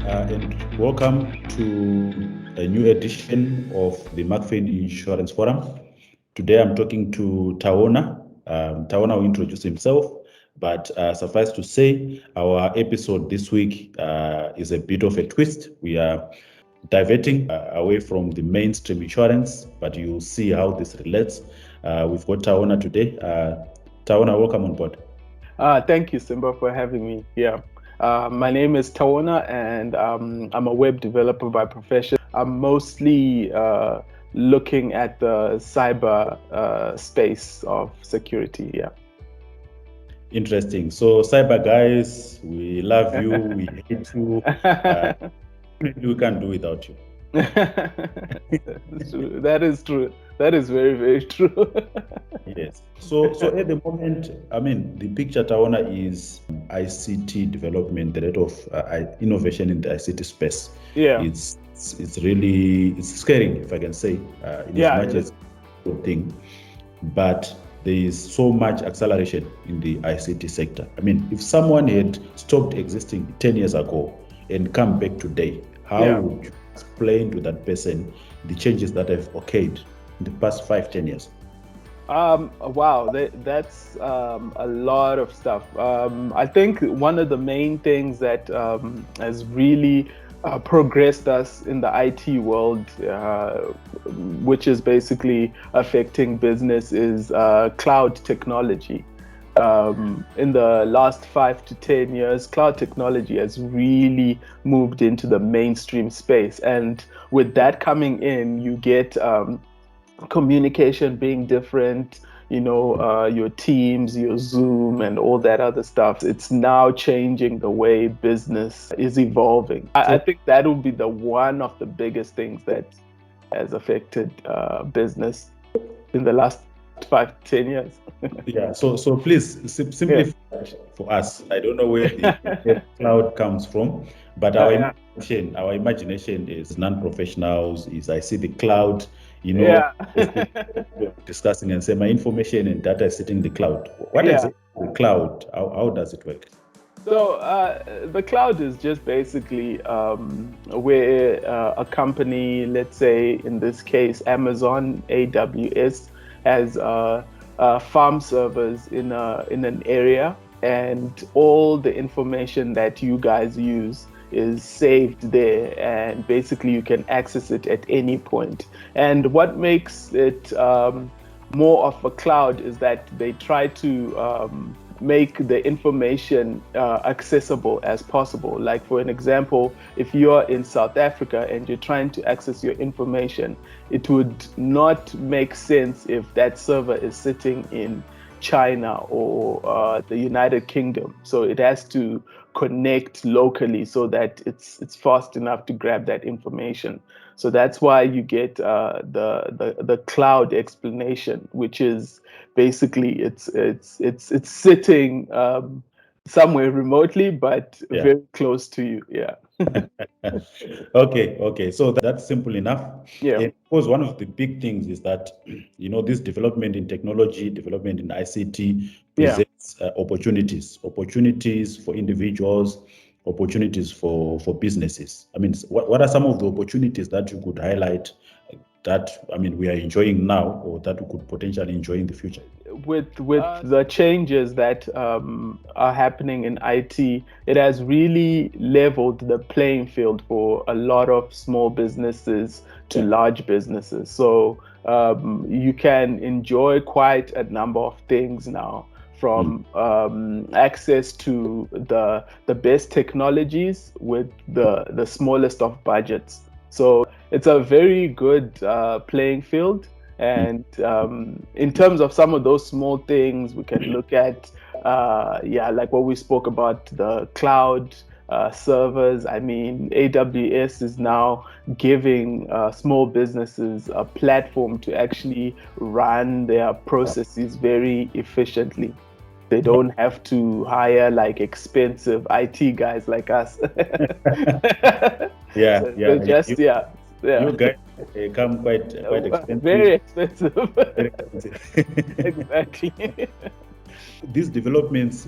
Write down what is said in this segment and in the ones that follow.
and welcome to a new edition of the Macfin Insurance Forum. Today I'm talking to Taona. Taona will introduce himself, but suffice to say, our episode this week is a bit of a twist. We are diverting away from the mainstream insurance, but you'll see how this relates. We've got Taona today. Taona, welcome on board. Thank you, Simba, for having me here. My name is Taona, and I'm a web developer by profession. I'm mostly looking at the cyber space of security. Yeah. Interesting. So, cyber guys, we love you, we hate you. We can't do without you. That's true. That is true. That is very, very true. Yes. So at the moment, I mean, the picture, Taona, is ICT development, the rate of innovation in the ICT space. Yeah. It's really scary, if I can say, in Yeah, as much as a good thing. But there is so much acceleration in the ICT sector. I mean, if someone had stopped existing 10 years ago and come back today, how would you explain to that person the changes that have occurred in the past 5-10 years? Wow, that's a lot of stuff. I think one of the main things that has really progressed us in the IT world, which is basically affecting business, is cloud technology. In the last 5 to 10 years, cloud technology has really moved into the mainstream space. And with that coming in, you get communication being different, your Teams, your Zoom, and all that other stuff. It's now changing the way business is evolving. I think that will be one of the biggest things that has affected business in the last 5 to 10 years. Yeah, so please simplify for us. I don't know where the cloud comes from, but our imagination is non-professionals. I see the cloud, discussing and say my information and data is sitting in the cloud. What exactly is the cloud? How does it work? So the cloud is just basically where a company, let's say in this case Amazon AWS, has farm servers in an area, and all the information that you guys use is saved there, and basically you can access it at any point. And what makes it more of a cloud is that they try to make the information accessible as possible. Like for an example, if you're in South Africa and you're trying to access your information, it would not make sense if that server is sitting in China or the United Kingdom. So it has to connect locally so that it's fast enough to grab that information. So that's why you get the cloud explanation, which is basically it's sitting somewhere remotely, but very close to you. Yeah. Okay. So that's simple enough. Yeah. And of course, one of the big things is that, this development in technology, development in ICT presents opportunities for individuals, opportunities for businesses. I mean, what are some of the opportunities that you could highlight that, we are enjoying now or that we could potentially enjoy in the future? With the changes that are happening in IT, it has really leveled the playing field for a lot of small businesses to large businesses. So you can enjoy quite a number of things now, from access to the best technologies with the smallest of budgets. So it's a very good playing field. And in terms of some of those small things, we can look at, like what we spoke about, the cloud servers. I mean, AWS is now giving small businesses a platform to actually run their processes very efficiently. They don't have to hire like expensive IT guys like us. You guys come quite expensive. Very expensive. Exactly. These developments,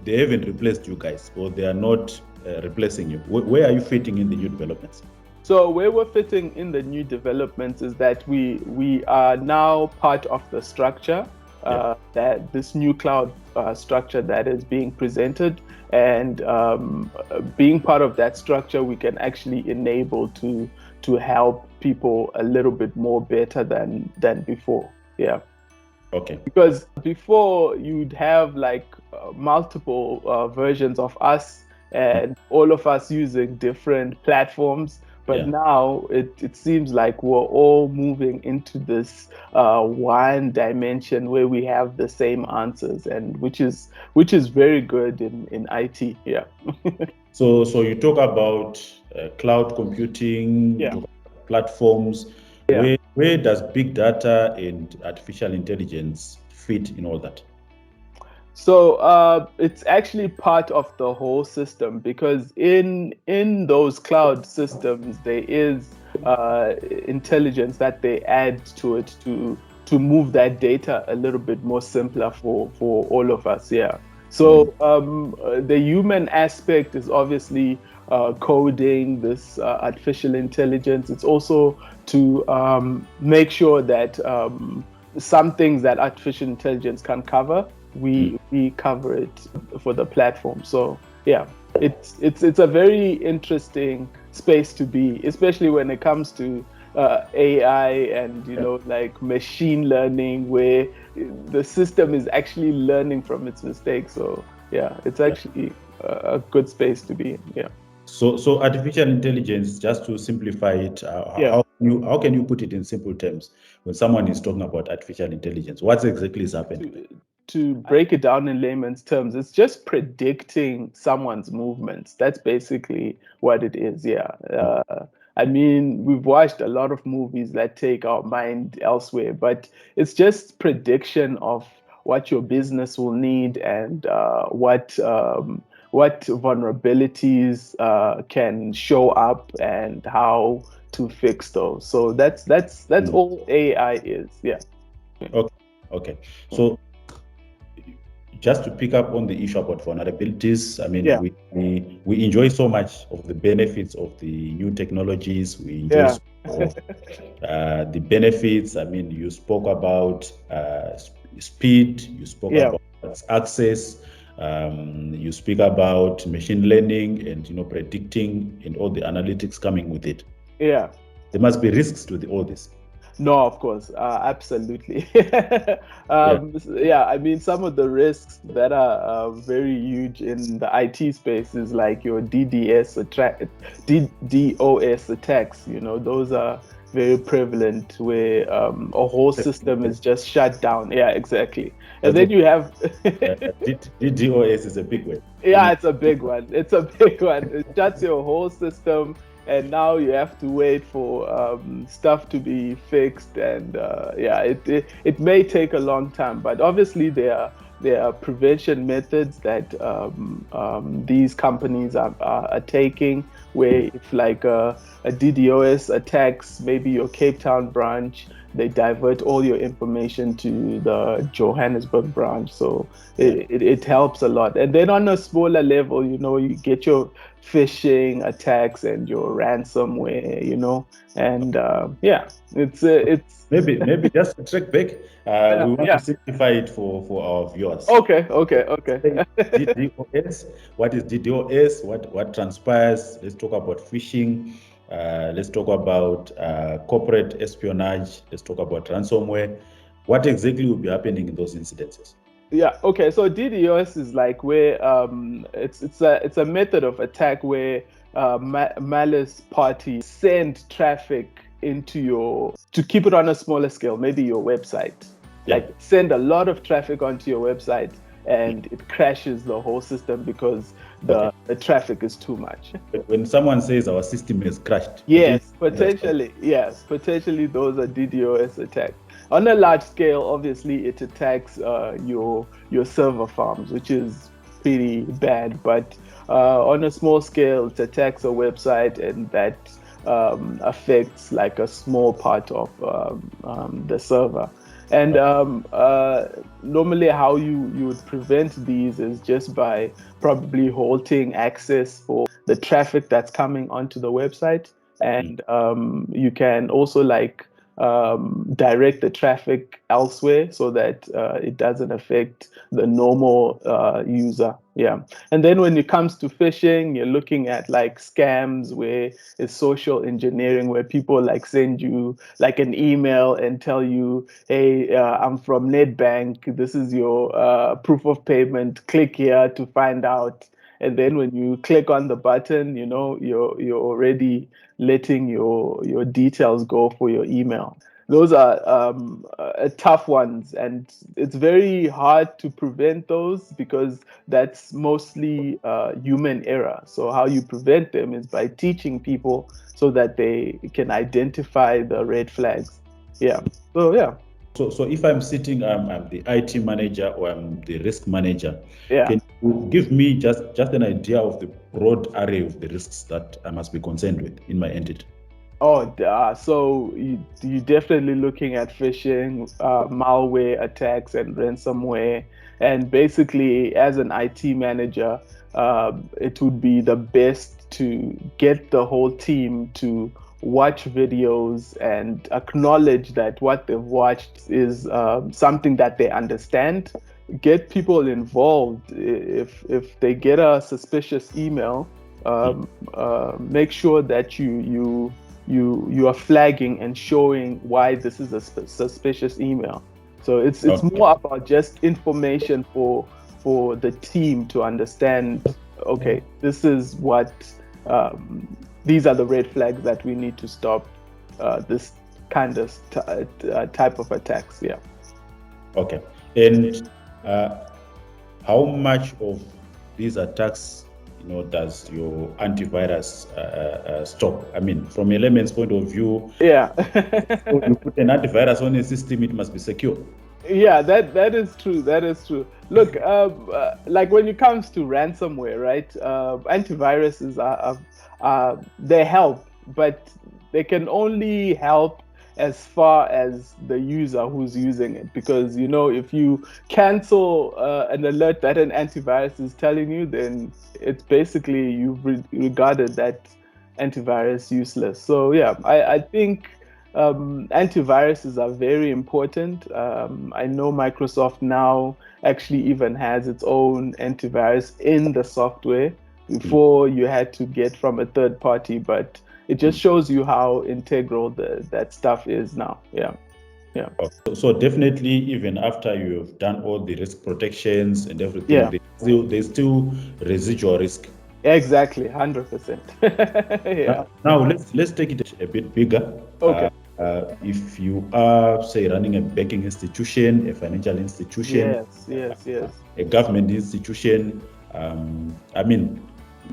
they haven't replaced you guys, or they are not replacing you? Where are you fitting in the new developments? So where we're fitting in the new developments is that we are now part of the structure, that this new cloud structure that is being presented, and being part of that structure, we can actually enable to help people a little bit more better than before. Yeah. Okay. Because before you'd have like multiple versions of us and all of us using different platforms. But now it seems like we're all moving into this one dimension where we have the same answers, and which is very good in IT. Yeah. So you talk about cloud computing, you talk about platforms. Yeah. Where does big data and artificial intelligence fit in all that? So it's actually part of the whole system, because in those cloud systems there is intelligence that they add to it to move that data a little bit more simpler for all of us. Yeah. So the human aspect is obviously coding this artificial intelligence. It's also to make sure that some things that artificial intelligence can cover, we cover it for the platform. So yeah, it's a very interesting space to be, especially when it comes to AI and like machine learning, where the system is actually learning from its mistakes. So yeah, it's actually a good space to be in. Yeah. So artificial intelligence, just to simplify it, how can you put it in simple terms when someone is talking about artificial intelligence? What exactly is happening? To break it down in layman's terms, it's just predicting someone's movements. That's basically what it is. Yeah. I mean, we've watched a lot of movies that take our mind elsewhere, but it's just prediction of what your business will need and what vulnerabilities can show up and how to fix those. So that's all AI is. Yeah. Okay. So just to pick up on the issue about vulnerabilities, I mean, we enjoy so much of the benefits of the new technologies. We enjoy so much of the benefits. I mean, you spoke about speed, you spoke about access, you speak about machine learning and predicting and all the analytics coming with it. Yeah. There must be risks to all this. No, of course, absolutely. I mean, some of the risks that are very huge in the IT space is like your DDoS attacks. Those are very prevalent, where a whole system is just shut down. Yeah, exactly. And then you have DDoS is a big one. Yeah, it's a big one. It's a big one. It shuts your whole system. And now you have to wait for stuff to be fixed, and it may take a long time. But obviously there are prevention methods that these companies are taking, where if like a DDoS attacks maybe your Cape Town branch, they divert all your information to the Johannesburg branch. So it helps a lot. And then on a smaller level, you get your phishing attacks and your ransomware, and it's maybe just to track back. We want to simplify it for our viewers. Okay. DDoS. What is DDoS? What transpires? Let's talk about phishing. Let's talk about corporate espionage. Let's talk about ransomware. What exactly will be happening in those incidences? Yeah. Okay. So DDoS is like where it's a method of attack where malicious parties send traffic into to keep it on a smaller scale, maybe your website. Like send a lot of traffic onto your website, and it crashes the whole system because the traffic is too much. When someone says our system is crashed, potentially those are DDoS attacks. On a large scale, obviously, it attacks your server farms, which is pretty bad. But on a small scale, it attacks a website, and that affects like a small part of the server. And normally how you would prevent these is just by probably halting access for the traffic that's coming onto the website, and you can also direct the traffic elsewhere so that it doesn't affect the normal user. Yeah. And then when it comes to phishing, you're looking at like scams where it's social engineering, where people like send you like an email and tell you, hey, I'm from Nedbank. This is your proof of payment. Click here to find out. And then when you click on the button, you're already letting your details go for your email. Those are tough ones, and it's very hard to prevent those because that's mostly human error. So how you prevent them is by teaching people so that they can identify the red flags. Yeah. So yeah. So if I'm sitting, I'm the IT manager or I'm the risk manager, Yeah. can you give me just an idea of the broad array of the risks that I must be concerned with in my entity? Oh, so you're definitely looking at phishing, malware attacks, and ransomware. And basically, as an IT manager, it would be the best to get the whole team to watch videos and acknowledge that what they've watched is something that they understand. Get people involved. If they get a suspicious email, make sure that you are flagging and showing why this is a suspicious email. So it's more about just information for the team to understand. Okay, this is what these are the red flags that we need to stop this kind of type of attacks. Yeah. Okay. And how much of these attacks does your antivirus stop? I mean, from a layman's point of view, yeah. you put an antivirus on a system, it must be secure. Yeah, that is true. That is true. Look, like when it comes to ransomware, right? Antiviruses they help, but they can only help as far as the user who's using it. Because if you cancel an alert that an antivirus is telling you, then it's basically you've regarded that antivirus useless. So yeah, I think antiviruses are very important. I know Microsoft now actually even has its own antivirus in the software. Before you had to get from a third party, but it just shows you how integral that stuff is now. Yeah. Yeah. So definitely, even after you've done all the risk protections and everything, there's still residual risk. Exactly, 100%. Yeah. Now let's take it a bit bigger. Okay. If you are, say, running a banking institution, a financial institution, yes, a government institution, I mean,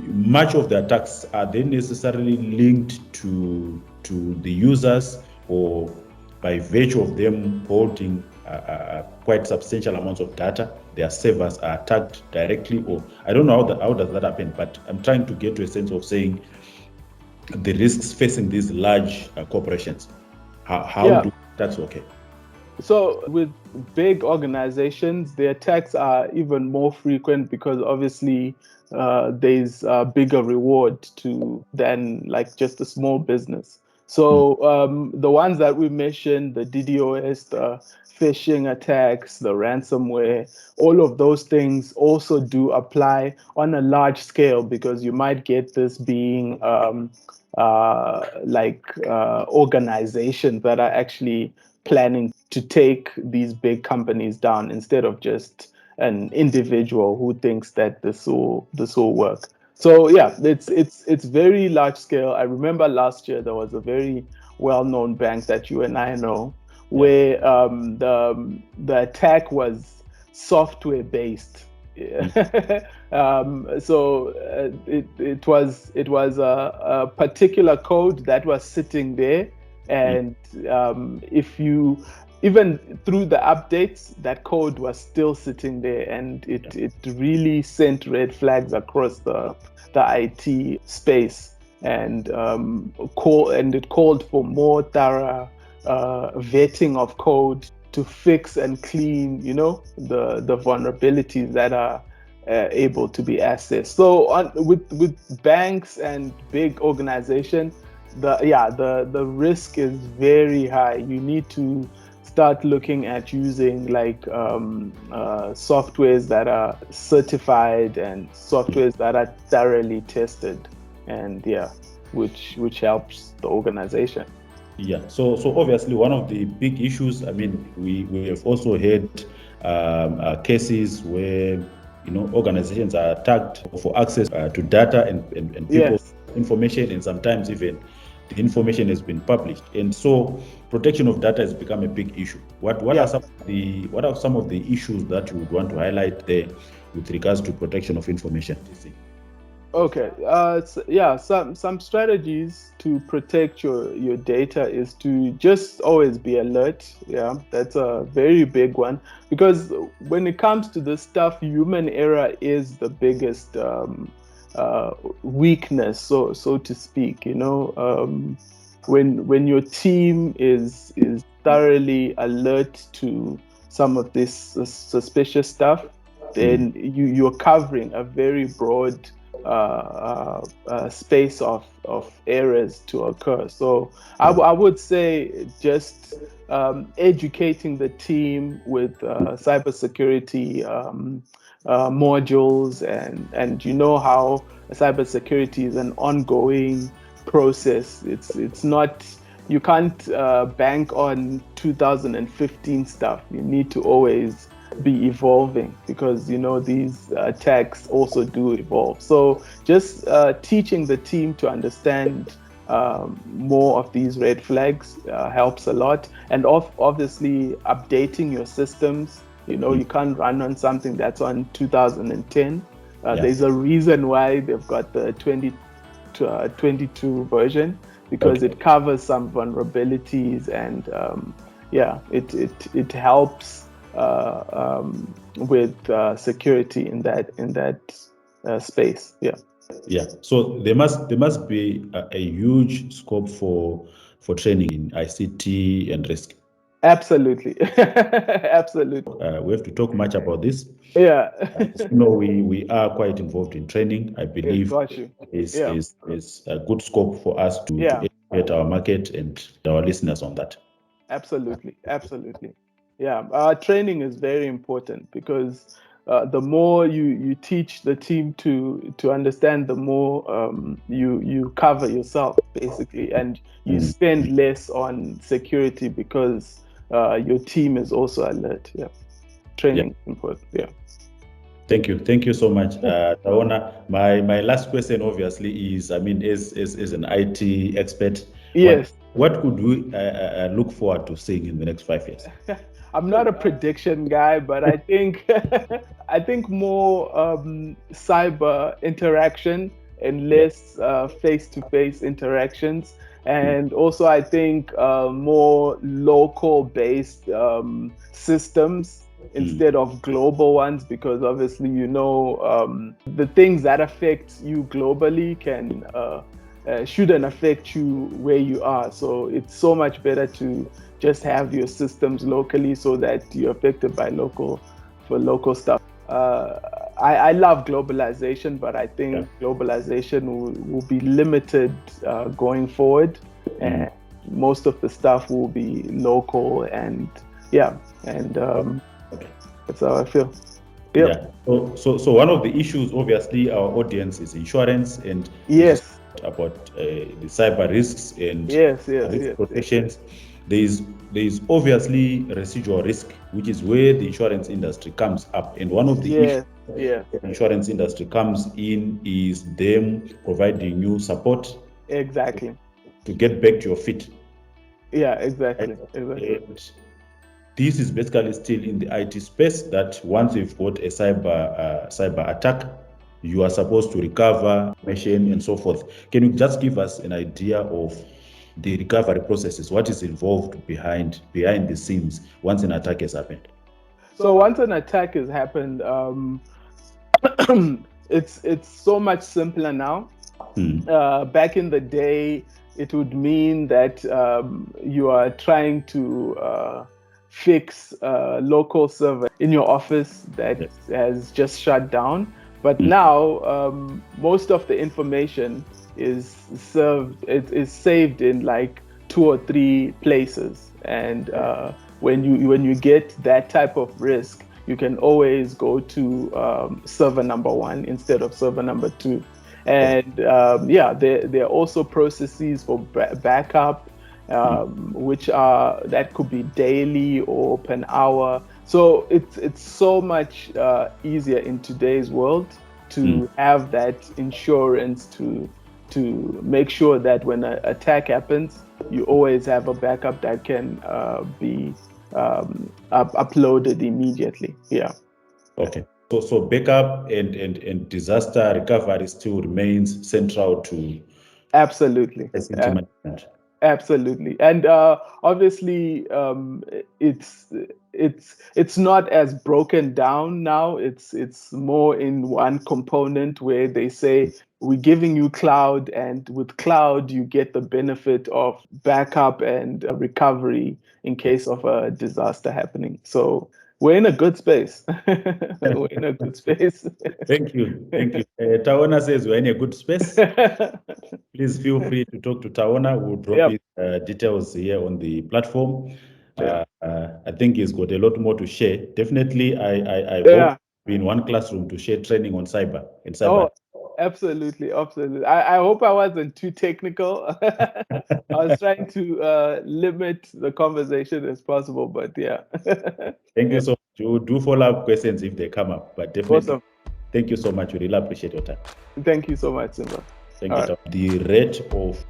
much of the attacks, are they necessarily linked to the users, or by virtue of them holding quite substantial amounts of data, their servers are attacked directly? Or I don't know how does that happen, but I'm trying to get to a sense of saying the risks facing these large corporations. That's okay. So with big organizations, the attacks are even more frequent because obviously there's a bigger reward than like just a small business. So the ones that we mentioned, the DDoS, the phishing attacks, the ransomware, all of those things also do apply on a large scale, because you might get this being organizations that are actually planning to take these big companies down instead of just an individual who thinks that this will work. So yeah, it's very large scale. I remember last year there was a very well-known bank that you and I know, where the attack was software based. So it was a particular code that was sitting there, and if you even through the updates, that code was still sitting there, and it really sent red flags across the IT space, and it called for more thorough vetting of code to fix and clean, the vulnerabilities that are able to be accessed. So with banks and big organization, the risk is very high. You need to start looking at using like softwares that are certified and softwares that are thoroughly tested, and which helps the organization. Yeah. So obviously one of the big issues. I mean, we have also had cases where organizations are tagged for access to data and people's information, and sometimes even the information has been published, and so protection of data has become a big issue. What are some of the issues that you would want to highlight there with regards to protection of information? Okay. Some strategies to protect your data is to just always be alert. Yeah, that's a very big one, because when it comes to this stuff, human error is the biggest weakness, so to speak. When your team is thoroughly alert to some of this suspicious stuff, then you're covering a very broad space of errors to occur. So I would say just educating the team with cybersecurity modules, and how cybersecurity is an ongoing process. It's not, you can't bank on 2015 stuff. You need to always be evolving, because these attacks also do evolve. So just teaching the team to understand more of these red flags helps a lot, and obviously updating your systems. You can't run on something that's on 2010. There's a reason why they've got the 2022 version, because it covers some vulnerabilities, and it helps with security in that space. So there must be a huge scope for training in ICT and risk. Absolutely. Absolutely. We have to talk much about this. We are quite involved in training. I believe is a good scope for us to educate our market and our listeners on that. Absolutely. Training is very important, because the more you teach the team to understand, the more you cover yourself, basically, and you spend less on security, because your team is also alert. Training is important. Thank you so much, Taona. My last question, obviously, is, I mean, as an IT expert, what could we look forward to seeing in the next 5 years? I'm not a prediction guy, but I think more cyber interaction and less face-to-face interactions, and also I think more local-based systems instead of global ones, because obviously the things that affect you globally shouldn't affect you where you are. So it's so much better to just have your systems locally, so that you're affected by local stuff. I love globalization, but I think globalization will be limited going forward, and most of the stuff will be local, and that's how I feel. So one of the issues, obviously, our audience is insurance, and about the cyber risks and risk protections. There is obviously residual risk, which is where the insurance industry comes up, and one of the issues the insurance industry comes in is them providing you support to get back to your feet. Exactly. And this is basically still in the IT space, that once you've got a cyber attack, you are supposed to recover information and so forth. Can you just give us an idea of the recovery processes? What is involved behind the scenes once an attack has happened? So once an attack has happened, it's so much simpler now. Back in the day, it would mean that you are trying to fix a local server in your office that has just shut down. But now most of the information is saved in like 2 or 3 places, and when you get that type of risk, you can always go to server number 1 instead of server number 2. And there are also processes for backup, which that could be daily or per hour. So it's so much easier in today's world to have that insurance to make sure that when an attack happens, you always have a backup that can be uploaded immediately. Yeah. Okay. So backup and disaster recovery still remains central to Absolutely. ICT management. Absolutely, and obviously, it's not as broken down now. It's more in one component where they say we're giving you cloud, and with cloud you get the benefit of backup and recovery in case of a disaster happening. So we're in a good space. We're in a good space. Thank you. Taona says we're in a good space. Please feel free to talk to Taona. We'll drop his details here on the platform. Sure. I think he's got a lot more to share. Definitely, I hope be in one classroom to share training on cyber. Oh, absolutely. I hope I wasn't too technical. I was trying to limit the conversation as possible, but yeah. Thank you so much. You do follow up questions if they come up, but definitely. Awesome. Thank you so much. We really appreciate your time. Thank you so much, Simba. Thank you. The rate of